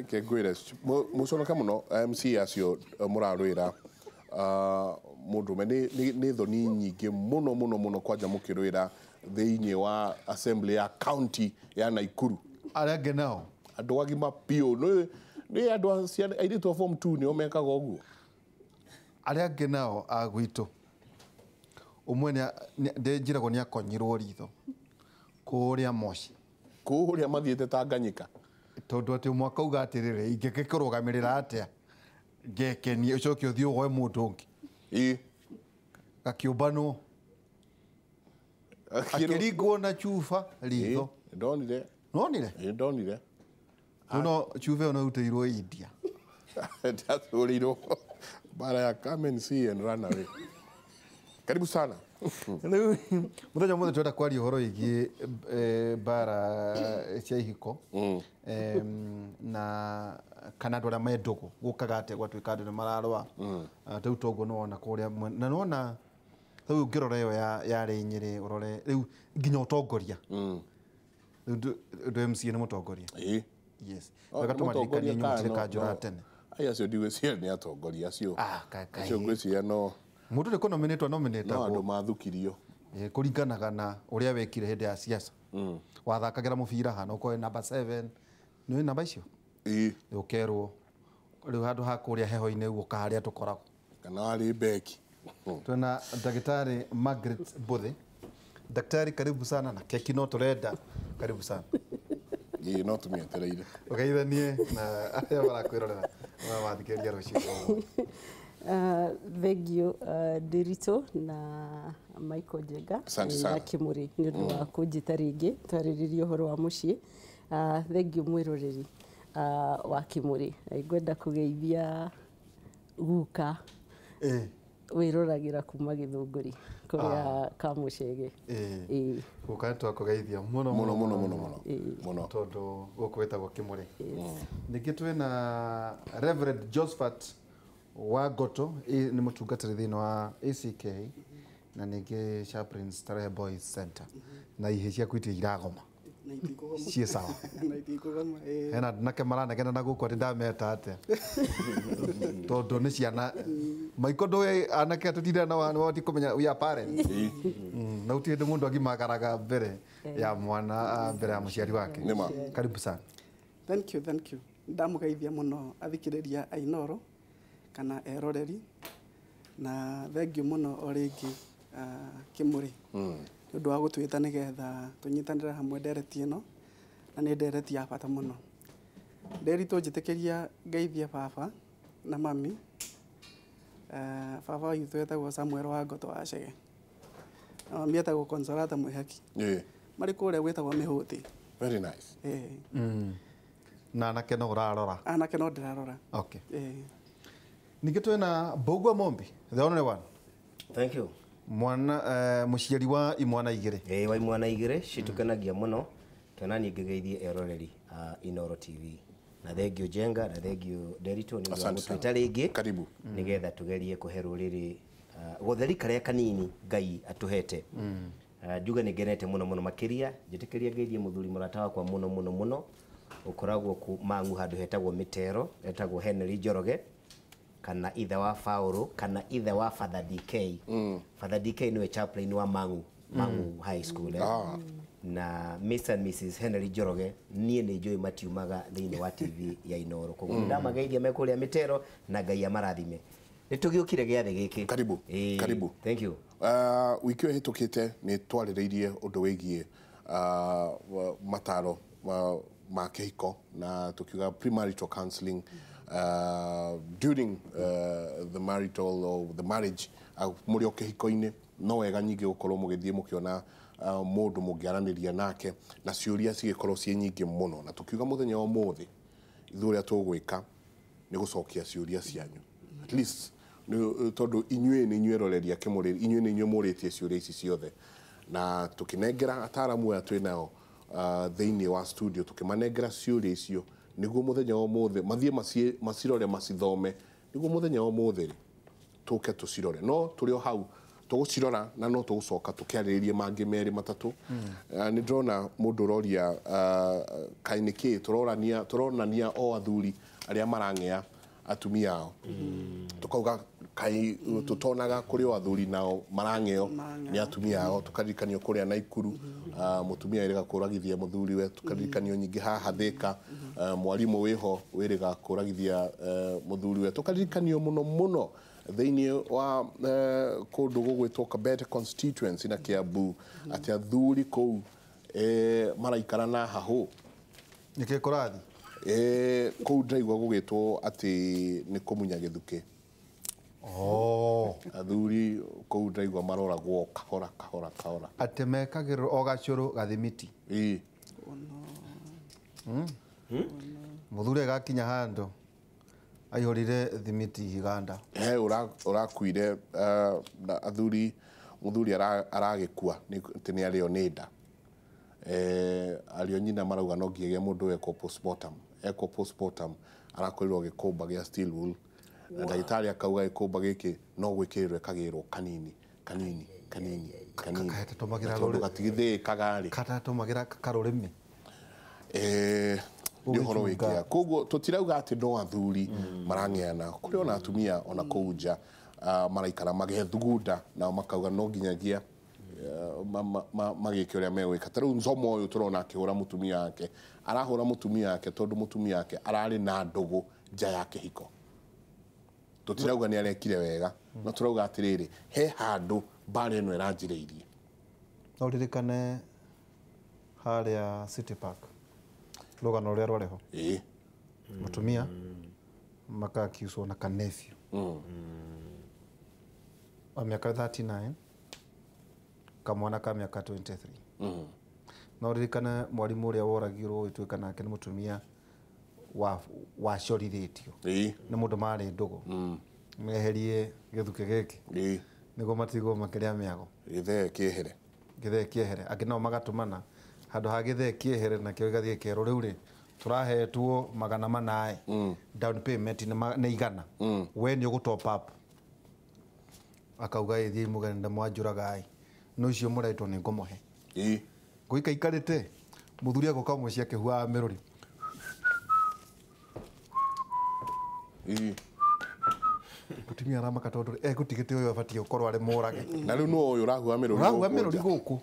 ke gwire muconoka muno MC acio murarwira mundu me ni thoni nyingi muno kwanja mukirwira thiini wa assembly ya county ya Naikuru arenge nao andu agima pio ni andu airitu form 2 ni omekaga uguo arenge nao agwitu umwe njiragwo ni akonyirwo ritho kuria moshi kuria mathiete Tanganyika tondu ati mwaka uga atirire ingikikurugamirira atia ngekeni ucoke uthio gwe mundu ungi gakiumbano akiringwo na chufa ritho ndonire ndonire no chufa no uteirwo India ndathuriro bara ya come and see and run away karibu sana muthenya mothe twenda kwaria horo igi bara cia ihiko na kana ndora mendugu gukaga ate gwatuika andu ni mararwa tau toguo no ona kuria na no ona tau ngirora yo yari nyiri urore riu nginya utongoria riu MC ni mutongoria yes wakatumarikania nyumutire kanjura tene aya cio ndiwe cia ni atongoria cio cio ngwiciria no mundu ni nominatwo no andu mathukirio kuringanaga na uria wekire hindi ya siasa wathakagira mubira hana ukoe number 7 ni namba icio ukerwo riu handu ha kuria heho-ini uka haria tukoragwo kana ari beki tuna Daktari Margaret Bothe. Daktari, karibu sana na keki no turenda karibu sana no tumietereire ugeithanie na aria barakwirorera mathikiriria rucio Vegio Dirito na Michael Jenga na Kimuri ni undu wa kunjita ringi twariririe uhoro wa mucii vegio mwiroreri wa Kimuri ngwenda kugeithia guka wiroragira kuma Githunguri kuria kamucege guka twakugeithia muno tondu guku wetagwo Kimuri ningi twina Reverend Josephat Wagoto ni mutungatiri thini wa ACK na ningi Chaplains Starehe Boys Center na ihe cia kwitia iragoma cie sawa hena nake maranegena na guko ndi ndameta atia tondu ni ciana maiko ndoi anake tutindira na wati kumenya we are parents na utie ndi mundu agimagaraga mbere ya mwana mbere ya muciari wake karibu sana. Thank you ndamugeithia muno athikiriria a Inooro kana eroreri na thengiu muno oringi Kimuri ndu wa gutwita nigetha tunyitanira hamwe ndereti ino na ni ndereti ya bata muno nderito njitikiria ngeithia baba na mami baba yutu etagwo Samuel wa Ngoto wa Cege na mami etagwo Consolata Mwihaki mari kuria gwetagwo Mihuti. Very nice na anake no urarora anake no ndirarora okay ningi twina Mbugua Mombi the only one. Thank you mwana muciari wa imwana igire wa imwana igire citukenagia muno kana ni ngigeithie eroreri Inooro TV na thengio Jenga na thengio Derito ni gutwita ringi karibu nigetha tugerie kuherwo riri gutheri karia kanini Ngai atuhete juga ni ngenete muno makiria njitikiria ngeithie muthuri murata wakwa muno ukoragwo ku mangu handu hetagwo Mataaro etagwo Henry Njoroge kana ithe wa Fauru kana ithe wa Father DK Father DK niwe chaplain wa Mangu High School na Mr and Mrs Henry Njoroge nie ni Joy Matiumaga thiini wa TV ya Inooro koguo ndamageithia mekuria Mataaro na Ngai amarathime nitugiukire giathe giki karibu thank you wiki hitukite ni twaririirie undu wigie Mataaro ma kihiko na tukiuga premarital counseling during the marital or the marriage muri okihiko-ini no wega nyingi gukorwo mugithie mukiona mundu mungiaraniria nake na ciuria cigikorwo cie nyingi muno na tukiuga muthenya wa muthi ithuria tugwika ni gucokia ciuria cianyu at least tondu inyue ni inyue roreria Kimuri inyue ni inyue muritie ciuria ici ciothe na tukinengera ataramu ya twinao thiini wa studio tukimanengera ciuria icio niguo muthenya wa muthi mathie macirore macithome niguo muthenya wa muthi tuke tucirore no turio hau tugucirora na no tugucoka tukiarĩrĩrie mangĩ merĩ matatũ nĩ ndĩrona mũndũ ũroria kaĩ nĩkĩ tũronania o athuri arĩa marang'ea atumia ao tukauga kai tutonaga kuri o athuri nao marang'eo ni atumia ao tukarikanio kuria Naikuru mutumia iriga kuragithia muthuriwe tukarikanio nyingi haha Thika mwarimu wiho wiriga kuragithia muthuriwe tukarikanio muno thiini wa kundu gugwitwo Kabete constituency na Kiambu ati athuri kou maraikara na hahu nike kurathi kou ndaigua gugitwo ati ni kumunya githuki athuri kou ndaigua maroragwo kahora ati mekagirwo o gacuru gathimiti muthuri agakinya handu aihurire thimiti Uganda urakuire athuri muthuri aragikua ni ario ni nda ario nyina marauga no ngiye mundu eko postmortem arakorirwo gikomba gia steel wool na ndagitari akauga gikomba giki no gwikirirwe kagirwo kanini tondu gatigithĩkaga rĩ katatumagĩra karũrĩmĩ nĩ ũhoro wĩkĩa koguo tũtirauga atĩ no athuri marang'eana kũrĩ ona atumia ona kũu nja maraikara magethugunda nao makauga no nginyagia magĩke ũrĩa megwĩka ta rĩu Nzomo ũyũ tũrona akĩhũra mũtumia wake arahũra mũtumia wake tondũ mũtumia wake ararĩ na ndũgũ nja ya kĩhiko tutirauga nĩ arekire wega no turauga atĩrĩrĩ he handũ mbara ĩno ĩranjĩrĩirie no ririkane harĩa City Park rũgano rũrĩa rwarĩ ho mũtumia makakiuswo na kanefio wa mĩaka 39 kamwana ka mĩaka 23 no ririkane mwarimu ũrĩa woragirwo ituĩka nake nĩ mũtumia wacorithĩtio nĩ mũndũ marĩ ndũgũ meherie gĩthuki gĩkĩ nĩguo matigwo makĩrĩa mĩago gĩthee kĩehere angĩ nao magatũmana handũ ha gĩthee kĩehere nakĩo gĩgathiĩ kĩero rĩu rĩ tũrahetwo 400 down payment nĩ igana we nĩ ũgũ top up akauga ĩthiĩ mũgeni mwanjũragai no icio mũretwo nĩ ngũmũhe ngũikaikarĩte mũthuri agoka mũciĩ akĩhuaga mĩrũri mutumia aramaka tondu egũtigĩte ũyũ abatie gũkorwo arĩ mũrage na rĩu no ũyũ ũrahua mĩrũri gũkũ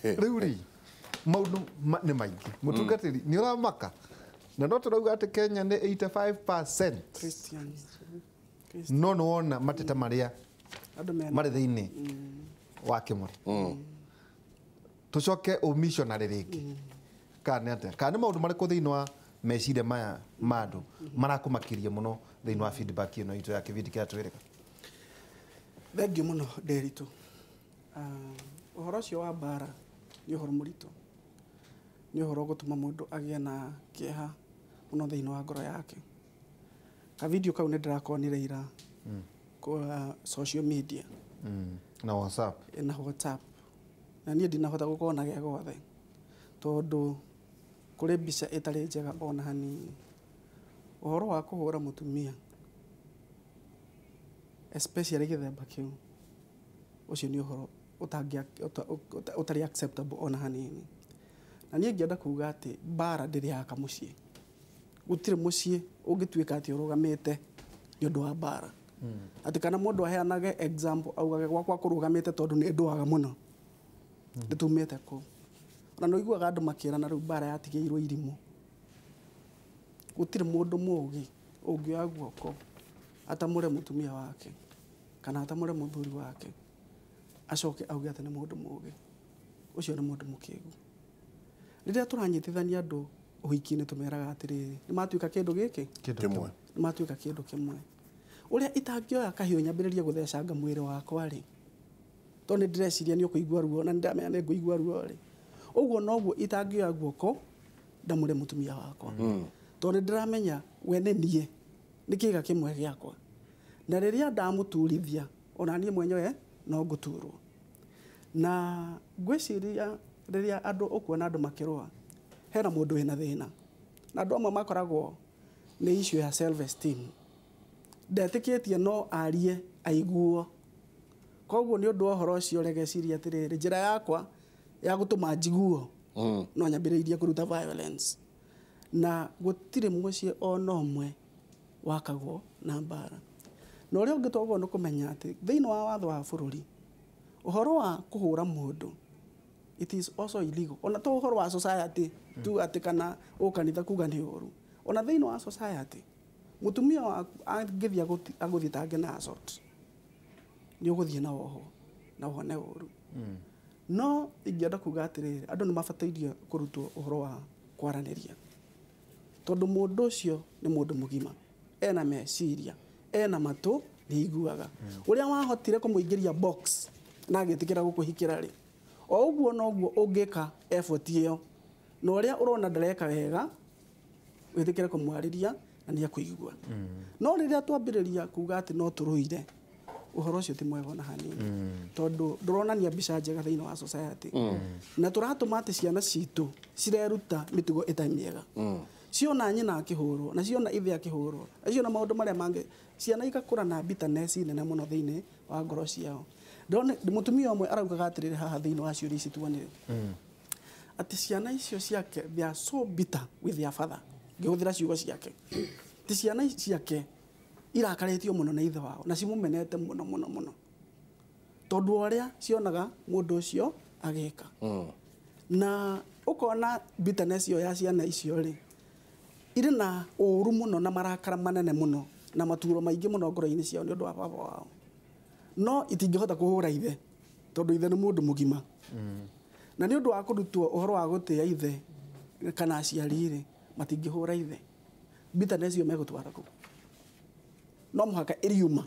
rĩu rĩ maũndũ nĩ maingĩ mũtungatĩri nĩ ũramaka na no tũrauga atĩ Kenya nĩ 85% Christians no nĩwona mateta marĩa marĩ thĩinĩ wa Kimuri tũcoke missionary rĩngĩ kana atĩa kana maũndũ marĩkũ thĩinĩ wa meciria maya mandũ marakũmakĩria mũno thĩinĩ wa feedback ĩno itũ ya kĩbindi kĩa twĩrĩga thengiũ mũno Nderitu ũhoro ũcio wa mbara nĩ ũhoro mũritũ nĩ ũhoro gũtũma mũndũ agĩe na kĩeha mũno thĩinĩ wa ngoro yake ka video kau nĩ ndĩrakonire ira kwa social media na WhatsApp na niĩ ndinahota gũkorwo gĩa gothe tondũ kũrĩ mbica ĩtarĩ njega ona hanini ũhoro wa kũhũra mũtumia especially gĩthemba kĩu ũcio nĩ ũhoro ũtarĩ acceptable ona hanini na niĩ ngĩenda kuuga atĩ mbara ndĩrĩ yaka mũciĩ gũtirĩ mũciĩ ũngĩtuĩka atĩ ũrũgamĩte nĩ ũndũ wa mbara atĩ kana mũndũ aheanage example augage gwakwa kũrũgamĩte tondũ nĩ ndũaga mũno ndĩtumĩte kũ na no iguaga andũ makĩrana rĩu mbara yatigĩirwo irimũ gũtirĩ mũndũ mũũgĩ ũngĩoya guoko atamũre mũtumia wake kana atamũre mũthuri wake acoke auge atĩ nĩ mũndũ mũũgĩ ũcio nĩ mũndũ mũkĩgu rĩrĩa tũranyitithania andũ ũhiki-inĩ tũmeraga atĩrĩrĩ nĩ matuĩka kĩndũ gĩkĩ kĩmwe nĩ matuĩka kĩndũ kĩmwe ũrĩa itangĩoya kahiũ nyambĩrĩrie gũthecanga mwĩrĩ wakwa rĩ tondũ nĩ ndĩreciria nĩ ũkũigua ruo na nĩ ndamenya nĩ ngũigua ruo rĩ ũguo noguo itangĩoya guoko ndamũre mũtumia wakwa tondũ nĩ ndĩramenya we nĩ niĩ nĩ kĩĩga kĩmwe gĩakwa na rĩrĩa ndamũturithia ona niĩ mwenyewe no ngũturwo na ngwĩciria rĩrĩa andũ ũkuona andũ makĩrũa hena mũndũ wĩna thĩna na andũ amwe makoragwo nĩ issue ya self esteem ndetĩkĩtie no arie aiguo koguo nĩ ũndũ wa ũhoro ũcio regeciria atĩrĩrĩ njĩra yakwa ya gũtũma njiguo no nyambĩrĩirie kũruta violence na gũtirĩ mũciĩ ona ũmwe wakagwo na mbara na ũrĩa ũngĩ twagwo nĩ kũmenya atĩ thĩinĩ wa watho wa bũrũri ũhoro wa kũhũra mũndũ it is also illegal ona to ũhoro wa society tu atĩ kana ũkanitha kuga nĩ ũru ona thĩinĩ wa society mũtumia angĩthiĩ agũthitange na assault nĩ ũgũthiĩ na woho na wone ũru no ingĩenda kuga atĩrĩrĩ andũ nĩ mabatairie kũrutwo ũhoro wa kwaranĩria tondũ mũndũ ũcio nĩ mũndũ mũgima ena meciria ena matũ nĩ iguaga ũrĩa wahotire kũmũingĩria box na agĩtĩkĩra gũkũhikĩra rĩ o ũguo noguo ũngĩka effort ĩyo na ũrĩa ũrona ndareka wega wĩtĩkĩre kũmwarĩria na nĩ akũigua no rĩrĩa twambĩrĩria kuga atĩ no tũrũire ũhoro ũcio ti mwega na hanini tondũ ndũronania mbica njega thĩinĩ wa society na tũratũma atĩ ciana citũ cireruta mĩtugo ĩtarĩ mĩega ciona nyina akĩhũrwo na ciona ithe akĩhũrwo na ciona maũndũ marĩa mangĩ ciana igakũra na bitterness nene mũno thĩinĩ wa ngoro ciao mũtumia ũmwe araugaga atĩrĩrĩ haha thĩinĩ wa ciũria ici tuanĩrĩ atĩ ciana icio ciake they are so bitter with their father ngĩhũthĩra ciugo ciake ti ciana ciake irakarĩtio mũno na ithe wao na cimũmenete mũno mũno mũno tondũ ũrĩa cionaga mũndũ ũcio agĩka na ũkona bitterness ĩyo ya ciana icio rĩ irĩ na ũũru mũno na marakara manene mũno na maturo maingĩ mũno ngoro-inĩ ciao nĩ ũndũ wa baba wao no itingĩhota kũhũra ithe tondũ ithe nĩ mũndũ mũgima na nĩ ũndũ wa kũrutwo ũhoro wa gũtĩa ithe kana aciari rĩ matingĩhũra ithe bitterness ĩyo megũtwara kũ no mũhaka ĩriuma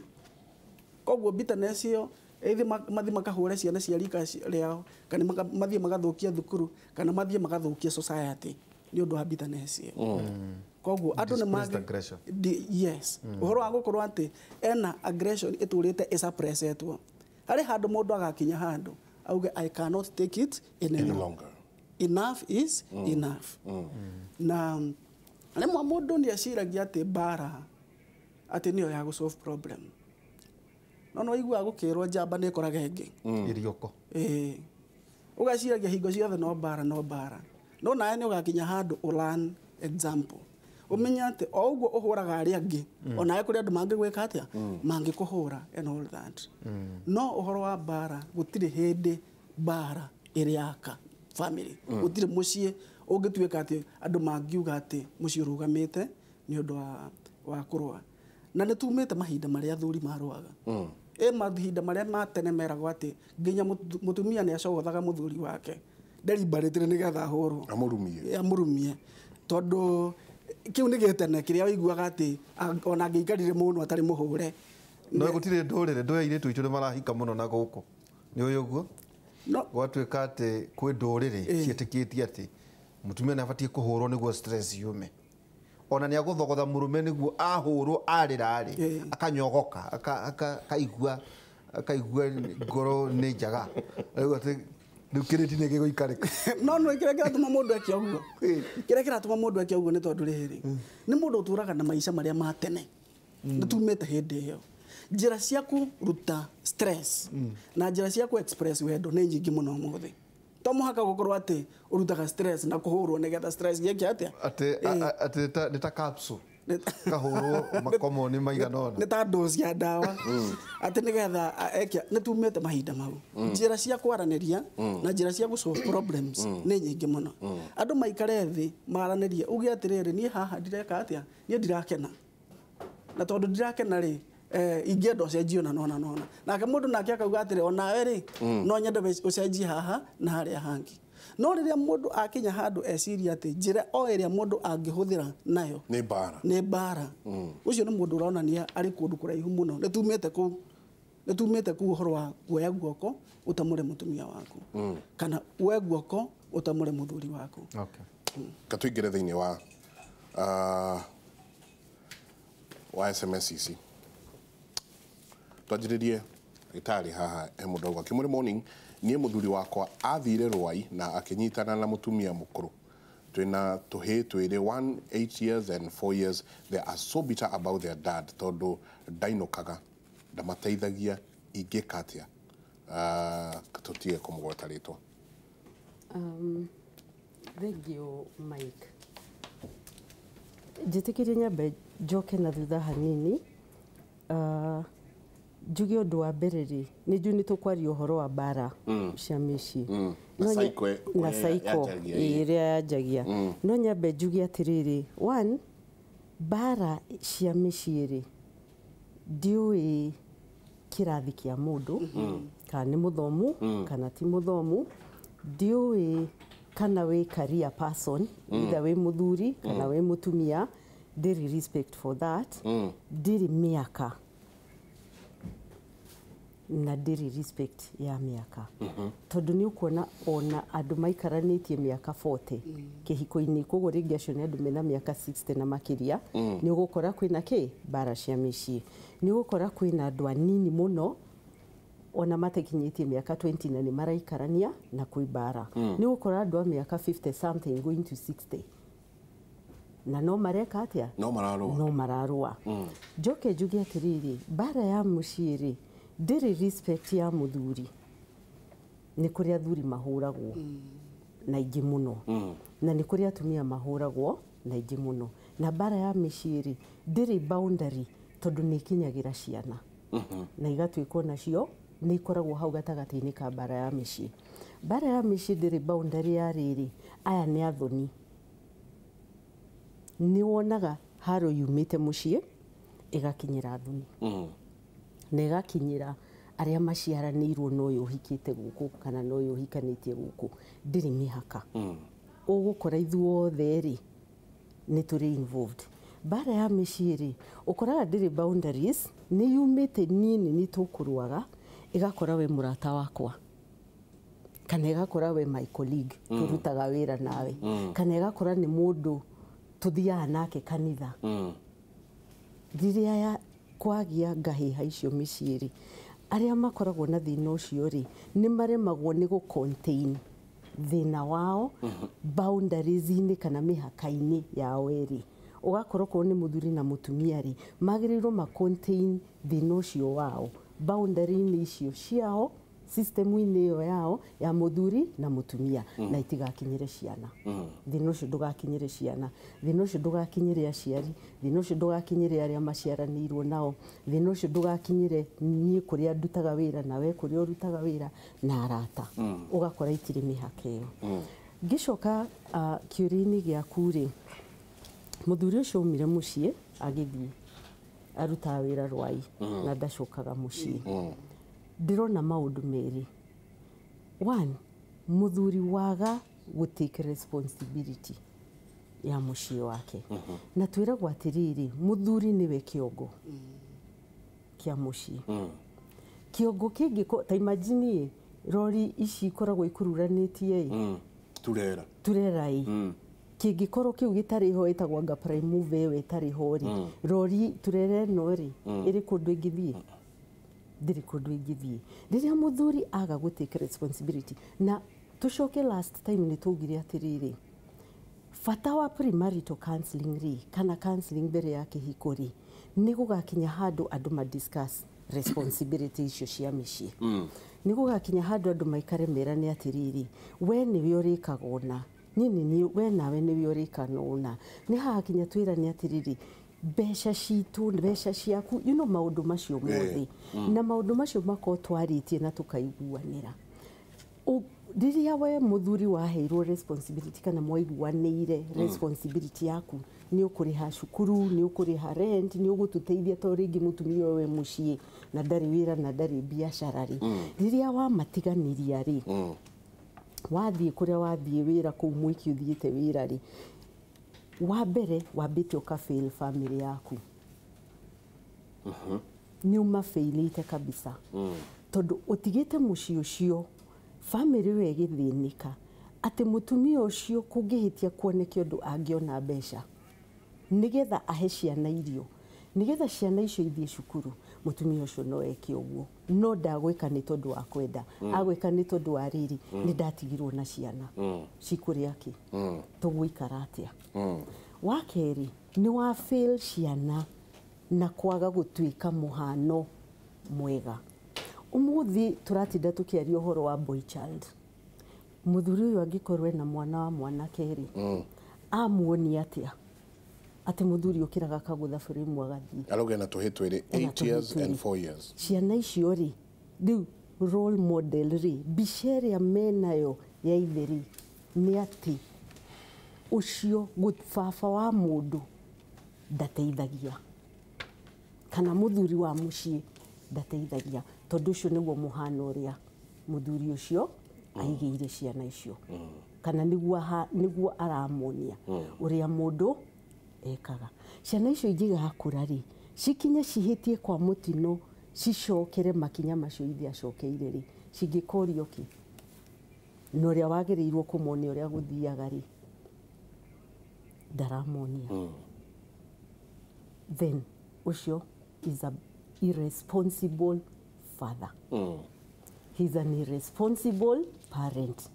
koguo bitterness ĩyo either mathiĩ makahũre ciana cia rika rĩao kana mathiĩ magathũkia thukuru kana mathiĩ magathũkia society nĩ ũndũ wa bitterness ĩyo koguo andũ nĩ yes ũhoro wa gũkorwo atĩ ena aggression ĩtũrĩte ĩsuppressetwo harĩ handũ mũndũ agakinya handũ auge I cannot take it any longer enough is enough na rĩmwe mũndũ nĩ aciragia atĩ mbara atĩ nĩyo ya gũ-solve problem no igua gũkĩrwo njamba nĩ ĩkoraga ĩngĩ irioko ũgaciragia hingo ciothe no mbara no nawe nĩ ũgakinya handũ learn example ũmenya atĩ o ũguo ũhũraga arĩa angĩ onawe kũrĩ andũ mangĩgwĩka atĩa mangĩkũhũra and all that no ũhoro wa mbara gũtirĩ hĩndĩ mbara ĩrĩ yaka family gũtirĩ mũciĩ ũngĩtuĩka atĩ andũ mangiuga atĩ mũciĩ ũrũgamĩte nĩ ũndũ wa kũrũa na nĩ tumĩte mahinda marĩa athuri marũaga mahinda marĩa matene meragwo atĩ nginya mũtumia nĩ acogothaga mũthuri wake nderimbarĩtĩre nĩgetha ahũrwo amũrumie tondũ kĩu nĩ gĩtene kĩrĩa ũiguaga atĩ ona angĩikarire mũno atarĩ mũhũre no gũtirĩ ndũrĩrĩ ndũĩ airĩtu aitũ nĩ marahika mũno na gũkũ nĩ ũyũ ũguo gwatuĩka atĩ kwĩ ndũrĩrĩ ciĩtĩkĩtie atĩ mũtumia nĩ abatiĩ kũhũrwo nĩguo stress yume ona nĩ agũthogotha mũrũme nĩguo ahũrwo arĩra akanyogoka akaigua ngoro nĩ njaga rĩu kĩrĩti nĩ gĩgũikarĩka no kĩrĩa kĩratũma mũndũ eke ũguo kĩrĩa kĩratũma mũndũ eke ũguo nĩ tondũ rĩrĩ nĩ mũndũ ũtũraga na maica marĩa ma tene nĩ tumĩte hĩndĩ ĩyo njĩra cia kũruta stress na njĩra cia express wendo nĩ nyingĩ mũno mũthĩ to mũhaka gũkorwo atĩ ũrutaga stress na kũhũrwo nĩgetha stress gĩkĩ atĩa atĩ nĩ ta capsule kahũrwo makomo nĩ maigana ona nĩ ta dose ya ndawa atĩ nĩgetha nĩ tumĩte mahinda mau njĩra cia kwaranĩria na njĩra cia gũ-solve problems nĩ nyingĩ mũno andũ maikare thĩ maranĩrie uge atĩrĩrĩ niĩ haha ndireka atĩa niĩ ndirakena na tondũ ndirakena rĩ ingĩenda ũcenjio na nona nake mũndũ nake akauga atĩrĩ onawe rĩ no nyende ũcenjie haha na harĩa hangĩ no rĩrĩa mũndũ akinya handũ eciria atĩ njĩra o ĩrĩa mũndũ angĩhũthĩra nayo nĩ mbara ũcio nĩ mũndũ ũronania arĩ kũndũ kũraihu mũno nĩ tumĩte kũu ũhoro wa kuoya guoko ũtamũre mũtumia waku kana woe guoko ũtamũre mũthuri waku katũingĩre thĩinĩ wa SMS ici twanjĩrĩrie gĩtarĩ haha mũndũ auga Kimuri morning niĩ mũthuri wakwa athire rwai na akĩnyitana na mũtumia mũkũrũ twĩna tũhĩ twĩrĩ 1 8 years and 4 years they are so bitter about their dad tondũ ndainũkaga ndamateithagia ingĩka atĩa tũtige kũmũgweta rĩtwa. Thengio Mike. Njĩtĩkĩrie nyambe njoke na thutha hanini. Njuge ũndũ wa mbere rĩ, nĩ njui nĩ tũkwaria ũhoro wa mbara cia mĩciĩ na saiko ĩrĩa yanjagia. No nyambe njuge atĩrĩrĩ, one, mbara cia mĩciĩ rĩ, ndiũĩ kĩrathi kĩa mũndũ kana nĩ mũthomu kana ti mũthomu, ndiũĩ kana wĩ career person, either wĩ mũthuri kana wĩ mũtumia, ndirĩ respect for that, ndirĩ mĩaka na ndirĩ respect ya mĩaka. Tondũ nĩ ũkuona ona andũ maikaranĩtie mĩaka 40 kĩhiko-inĩ, koguo rĩngĩ acio nĩ andũ mena mĩaka 60 na makĩria, nĩ ũgũkora kwĩna mbara cia mĩciĩ. Nĩ ũgũkora kwĩna andũ anini mũno ona matekinyĩtie mĩaka 20 na nĩ maraikarania na kwĩ mbara. Nĩ ũgũkora andũ a mĩaka 50 something going to 60 na no mareka atĩa? No mararũa. Njoke njuge atĩrĩrĩ, mbara ya mũciĩ rĩ, ndĩrĩ respect ya mũthuri. Nĩ kũrĩ athuri mahũragwo na ingĩ mũno, na nĩ kũrĩ atumia mahũragwo na ingĩ mũno. Na mbara ya mĩciĩ rĩ, ndĩrĩ boundary tondũ nĩ ikinyagĩra ciana na igatuĩka nacio nĩ ikoragwo hau gatagatĩ-inĩ ka mbara ya mĩciĩ. Mbara ya mĩciĩ ndĩrĩ boundary ya rĩrĩ, aya nĩ athoni. Nĩ wonaga haro yumĩte mũciĩ ĩgakinyĩra athoni na ĩgakinyĩra arĩa maciaranĩirwo na ũyũ ũhikĩte gũkũ kana na ũyũ ũhikanĩtie gũkũ, ndĩrĩ mĩhaka. Ũgũkora ithuothe rĩ nĩ tũrĩ involved. Mbara ya mĩciĩ rĩ, ũkoraga ndĩrĩ boundaries, nĩ yumĩte niĩ nĩ tũkũrũaga, ĩgakora we mũrata wakwa kana ĩgakora we my colleague tũrutaga wĩra nawe, kana ĩgakora nĩ mũndũ tũthiaga nake kanitha. Rĩrĩa kwagĩa ngahĩha icio mĩciĩ rĩ, arĩa makoragwo na thĩna ũcio rĩ, nĩ maremagwo nĩ gũ contain thĩna wao boundaries-inĩ kana mĩhaka-inĩ yao erĩ. Ũgakora okorwo nĩ mũthuri na mũtumia rĩ, magĩrĩirwo ma contain thĩna ũcio wao boundary-inĩ icio ciao, system-inĩ ĩyo yao ya mũthuri na mũtumia, na itigakinyĩre ciana. Thĩna ũcio ndũgakinyĩre ciana, thĩna ũcio ndũgakinyĩre aciari, thĩna ũcio ndũgakinyĩre arĩa maciaranĩirwo nao, thĩna ũcio ndũgakinyĩre niĩ kũrĩa ndutaga wĩra na we kũrĩa ũrutaga wĩra na arata. Ũgakora itirĩ mĩhaka ĩyo. Ngĩcoka kĩũria-inĩ gĩaku rĩ, mũthuri ũcio aumire mũciĩ agĩthiĩ arutaga wĩra rwai na ndacokaga mũciĩ. Ndĩrona maũndũ merĩ. One, mũthuri waga gũ take responsibility ya mũciĩ wake. Na twĩragwo atĩrĩrĩ, mũthuri nĩwe kĩongo kĩa mũciĩ. Kĩongo kĩngĩ, ta imagine rori ici ikoragwo ikururanĩtie turera kĩngĩkorwo kĩu gĩtarĩ ho ĩtagwo anga prime mover ĩyo ĩtarĩ ho rĩ, rori turera ĩno rĩ, ĩrĩ kũndũ ĩngĩthiĩ? Ndĩrĩ kũndũ ĩngĩthiĩ. Rĩrĩa mũthuri aga gũ take responsibility, na tũcoke last time nĩ twaugire atĩrĩrĩ, bata wa premarital counselling rĩ, kana counselling mbere ya kĩhiko rĩ, nĩ gũgakinya handũ andũ ma discuss responsibility icio cia mĩciĩ. Nĩ gũgakinya handũ andũ maikare merane atĩrĩrĩ, we nĩwe ũrĩkaga ũna, we nawe nĩwe ũrĩkaga ũna. Nĩ hagakinya twĩrane atĩrĩrĩ, mbeca citũ, mbeca ciaku, maũndũ macio mothe. Na maũndũ macio makorwo twarĩtie na tũkaiguanĩra. Rĩrĩa we mũthuri waheirwo responsibility kana mwaiguanĩire responsibility yaku, nĩ ũkũrĩha cukuru, nĩ ũkũrĩha rent, nĩ ũgũtũteithia to rĩngĩ mũtumia we mũciĩ na ndarĩ wĩra na ndarĩ biacara rĩ. Rĩrĩa wamatiganĩria rĩ, wathiĩ kũrĩa wathiĩ wĩra kũu mwiki ũthiĩte wĩra rĩ, wa mbere wambĩte ũkafail family yaku. Nĩ ũmafailĩte kabisa. Tondũ ũtigĩte mũciĩ ũcio family we ĩgĩthĩnĩka atĩ mũtumia ũcio kũngĩhĩtia kuoneke ũndũ angĩona mbeca nĩgetha ahe ciana irio, nĩgetha ciana icio ithiĩ cukuru, mũtumia ũcio no eke ũguo. No ndagwĩka nĩ tondũ wa kwenda, agwĩka nĩ tondũ wa rĩrĩ, nĩ ndatigirwo na ciana. Cikũrĩa kĩ? Tũgũikara atĩa? Wa kerĩ, nĩ wa fail ciana na kwaga gũtuĩka mũhano mwega. Umuthi turatinda tukiaria uhoro wa boy child. Muthuri uyu angikorwo ena mwana wa mwanake ri amuonia atia ati muthuri ukiraga kagutha burimu agathii aroge na tuhitwe ri 8 years and 4 years. Ciana icio ri riu role model ri bichere menayo ya itheri ni ati ucio gutbaba wa mundu ndateithagia kana muthuri wa mucii ndateithagia tondu ucio niguo muhano uria muthuri ucio aigeire ciana icio kana niguo aramonia uria mundu ekaga. Ciana icio ingigakura ri cikinye cihitie kwa mutino cicokere makinya macio ithi acokeire ri cingikorio ki no uria wagirirwo kumonia uria guthiaga ri ndaramonia. Then ucio is a irresponsible father. He's an irresponsible parent.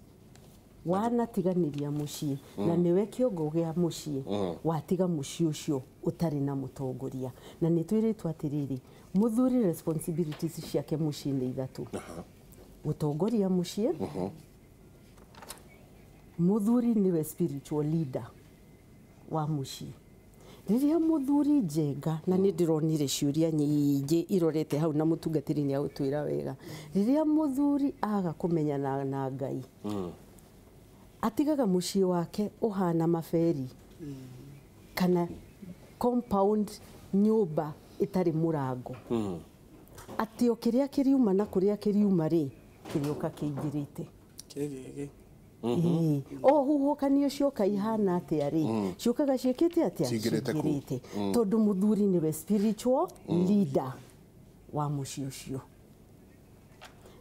Wanatiganiria mucii na niwe kiongo gia mucii watiga mucii ucio utari na mutongoria na nitwiritwa atiriri muthuri responsibilities ciake mucii ni ithatu. Gutongoria mucii, muthuri niwe spiritual leader wa mucii. Riria muthuri njenga na ni ndironire ciuria nyingi irorete hau na mutungatiri ni agutwira wega. Riria muthuri aga kumenyana na Ngai atigaga mucii wake uhana maferi kana compound nyumba itari murango atio kiria kiriuma na kuria kiriuma ri kirioka kiingirite huhukanio cioka ihana atia ri ciokaga ciikite atia ciingirite tondu muthuri niwe spiritual leader wa mucii ucio.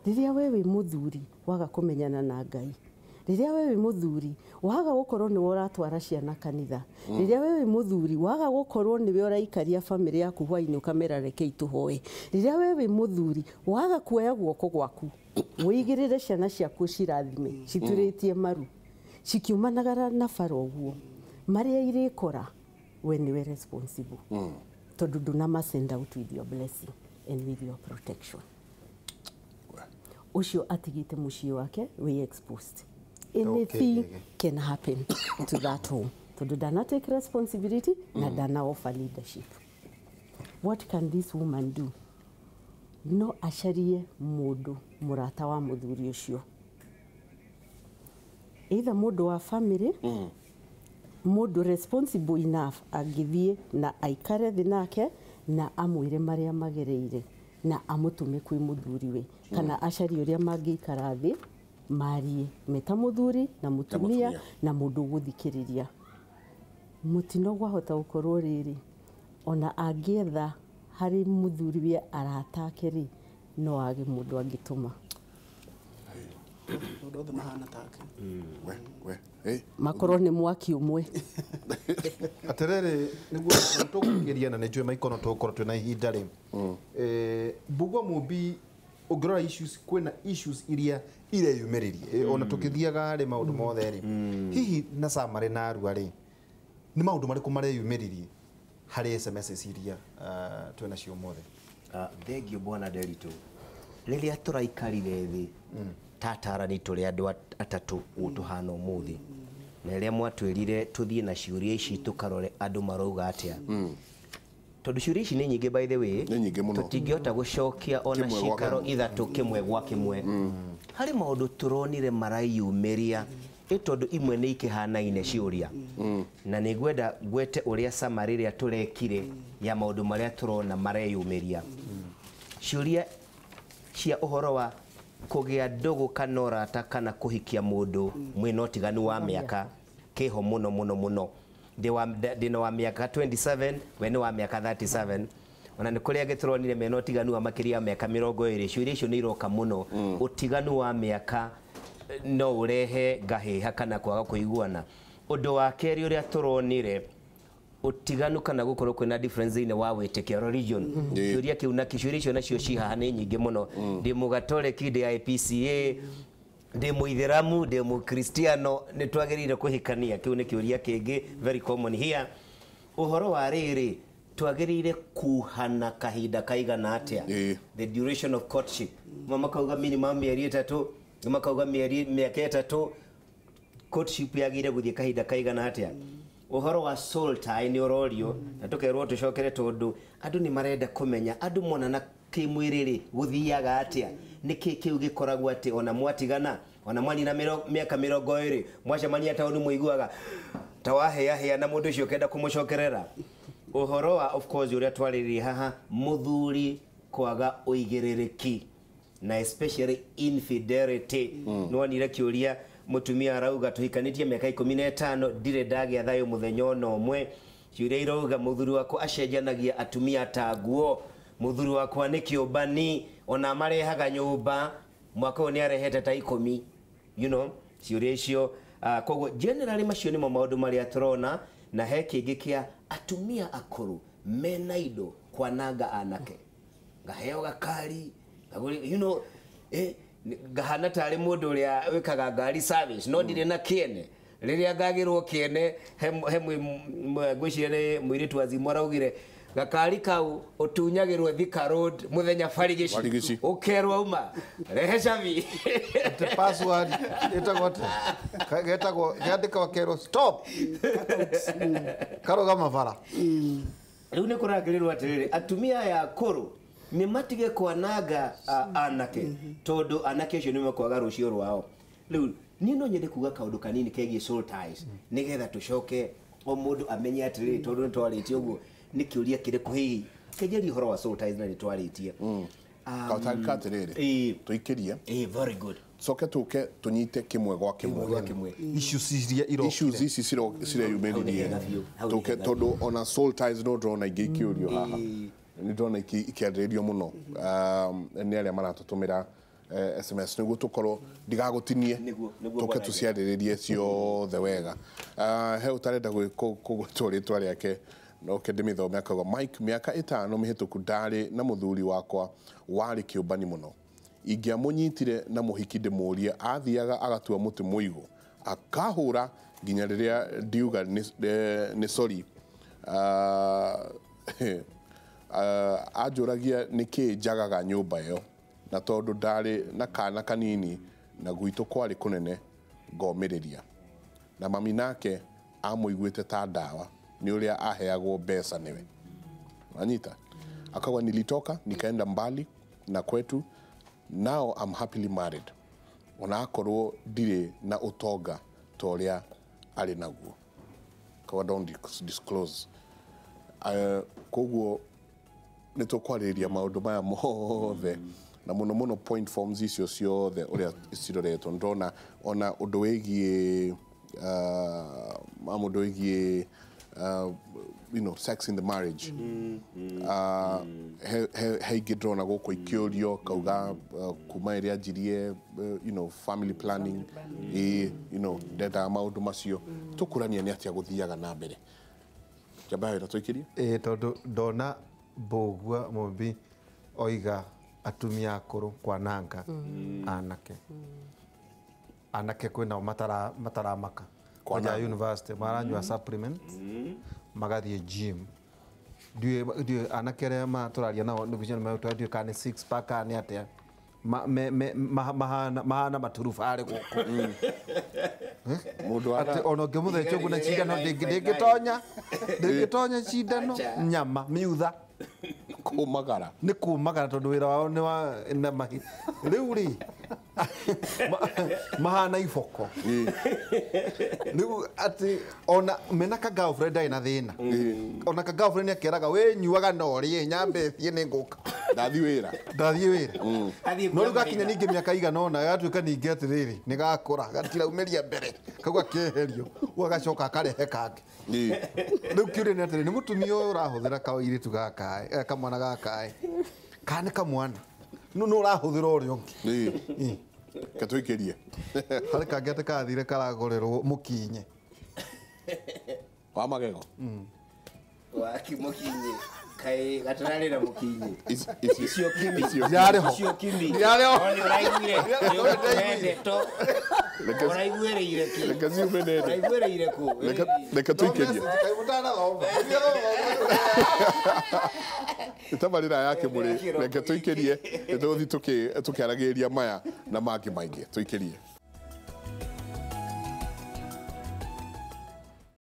Riria wewe muthuri waga kumenyana na Ngai, riria wewe muthuri waga gukorwo ni uratwara ciana kanitha, riria wewe muthuri waga gukorwo ni uraikaria family yaku hwaini ukamera reke ituhoe, riria wewe muthuri waga kuoya guoko gwaku wigirire ciana ciaku cirathime cituritie maru cikiumanagara na faro guo maria irikora we niwe responsible tondu nduna send out with your blessing and with your protection. Ucio atigite mucii wake we exposed. Anything can happen to that home. Tondu dana take responsibility na dana offer leadership. What can this woman do? No acarie mundu murata wa muthuri ucio, either mundu wa family mundu responsible enough agithie na aikare thi nake na amwire maria magereire na amutume kwi muthuri we kana acarie uria mangikara thi marie meta muthuri na mutumia na mundu guthikiriria. Mutino gwahota gukorwo riri ona angietha hari muthuri we aratake ri no age mundu angituma ndothe mahana take makorwo ni mwaki umwe aterere niguo tukugeria na nijwe maikono tukoro twina ihinda ri bugwa mubi ugirora issues kwena issues iria ireyumiririe ona tukithiaga hari maundu mothe ri hihi na samare na aru ari ni maundu mariku mareyumiririe hari SMS iria twena cio mothe. Thengio bwana Derito riria turaikarire thi tatara ni turi andu atatu utuhana umuthi na riria mwatwirire tuthie na ciuria ici tukarore andu marauga atia tondu ciuria ici ni nyingi by the way tutingihota gucokia ona cikaro ithatu kimwe gwa kimwe hari maundu turonire marayumiria tondu imwe ni ikihanaine ciuria na nigwenda gwete uria sama riria turekire ya maundu maria turona mareyumiria ciuria cia uhoro wa kugia ndugu kanora ta kana kuhikia mundu mwina utiganu wa miaka kiho muno muno muno ndino wa miaka 27 wene wa miaka 37 ona ni kuria gituronire mena utiganu wa makiria miaka 20 ciuria icio ni iroka muno utiganu wa miaka no urehe gahiha kana kwaga kuiguana. Undu wa keri uria turonire utiganu kana gukorwo kwina difference ine wa witikia religion ciuria kiuna kiciuria icio nacio cihaha ni nyingi muno ndi mugatoleki ndi IPCA ndi muithiramu ndi mukristiano ni twagirire kuhikania kiu ni kiuria kingi very common here. Uhoro wa riri twagirire kuhana kahinda kaigana atia the duration of courtship mama kauga minimum mieri 3 mama kauga miaka 3 courtship yagire guthie kahinda kaigana atia uhoro wa soul tie ni ororio na tukerwo tucokere tondu andu ni marenda kumenya andu monana kimwiriri guthiaga atia niki kiu gikoragwo ati ona mwatigana ona mwani na miaka 20 mwacemania tauni muiguaga tawaheahea na mundu ucio kenda kumucokerera uhoro wa of course uria twariri haha muthuri kwaga uigiririki na especially infidelity nonire kiuria mutumia arauga tuhikanitie miaka 15 ndire ndagĩa thayo muthenya omwe ciuria irauga muthuri wako acenjanagia atumia taguo muthuri wakwa ni kiũmbani ona marehaga nyũmba mwaka ũyũ nĩ arehete ta 10 you know ciuria icio koguo generally macio nĩ maũndũ marĩa turona na he kĩngĩ kĩa atumia akũrũ mena indo kwananga anake ngaheo gakari you know ngahana tarĩ mũndũ ũrĩa wĩkaga ngari service no ndirĩ na kĩene rĩrĩa ngagĩrwo kĩene he ngwĩciria nĩ mũirĩtu wazimũ araugire gakari kau utunyagirwo Thika Road muthenya barigici ukerwa uma rehe cabi the password getagwo yandika kero stop karoga mavara riu ni kuragirirwo atiriri atumia ya kuru ni matige kwananga anake tondu anake cio ni makwaga rucio rwao riu ni no nyende kuga kaundu kanini kegie soul ties nigetha tucoke o mundu amenye atiriri tondu ni twarĩtie ũguo nikiuria kire kuhi kejeri horo wa soul ties na nitwaritie katarikatiriri tuikiria very good soke tuke tunyite kimwe gwa kimwe issues ici cireyumĩririe tuke tondu ona soul ties no ndrona ingĩ ikiurio haha ni ndrona ikiarĩrĩrio mũno nĩ arĩa maratutumĩra SMS niguo tukorwo ndigagutinie tuke tuciarĩrĩrie ciothe wega he utarenda kũgwĩtwo rĩtwa rĩake no kendimithome akaga Mike miaka 5 mihituku ndari na muthuri wakwa wari kiũmbani muno ingĩamunyitire na muhiki ndĩmũrie athiaga agatua muti muigo akahura nginya rĩrĩa ndiuga ni sorry ajuragia niki njagaga nyũmba ĩyo na tondu ndari na kana kanini na gwitũ kwari kunene ngomĩrĩria na mami nake amũiguĩte ta ndawa ni uria aheagwo mbeca niwe anita akawa nilitoka nikaenda mbali na kwetu now I'm happily married ona akorwo ndire na utonga toria ari naguo kawa don't disclose koguo nitũkwarĩrĩria maũndũ maya mothe na muno point forms icio ciothe uria ciroretwo ndona ona ũndũ wĩgiĩ maũndũ wĩgiĩ you know sex in the marriage he gidrona gũkũ ikĩũrio kauga kuma ĩrĩa njirie you know family planning you know ndenda maũndũ macio tũkũrania nĩ atĩa gũthiaga na mbere jamba ĩra twĩkĩrie tondu ndona mbũgua mũmbi oiga atumia akũrũ kwananga anake kwĩnao mataramaka kwa university maranyua supplements magathie gym ndiye anakere ma turaria nao ndugicio ma twadio kane 6 pack ane atia mahana maturufa ari guku mundu ati ono ngemuthecho guna cindano ndingitonya cindano nyama miutha kumagara ni kumagara tondu wira wao ni wa na mahi riu ri mahana ifoko riu ati ona mena ka girlfriend ina thina ona ka girlfriend akeraga we nyuaga nori nyambe thie ni nguka ndathi wira no riu gakinya ningi miaka igana ona gatuika ningi atiriri ni gakura gatiraumeria mbere kagwa keherio ugacoka karehe kange riu kiure ni atiriri ni mutumia urahuthira kawairi tu gaka kamwana gaka kane kamwana no urahuthira uri ungi katwikirie hari kange atikathire karagorerwo mukinye wa magego wa kimukinye kai gatarari na mukinyi Icio kimi Yarĩho. icio kimi Yarĩho. oni uraiguire wende to uraiguire ki reke ciume nene uraiguire ku reke tuikerie itabarira yake muri reke tuikerie tuthi tukiaragĩrĩria maya na mangĩ maingĩ tuikerie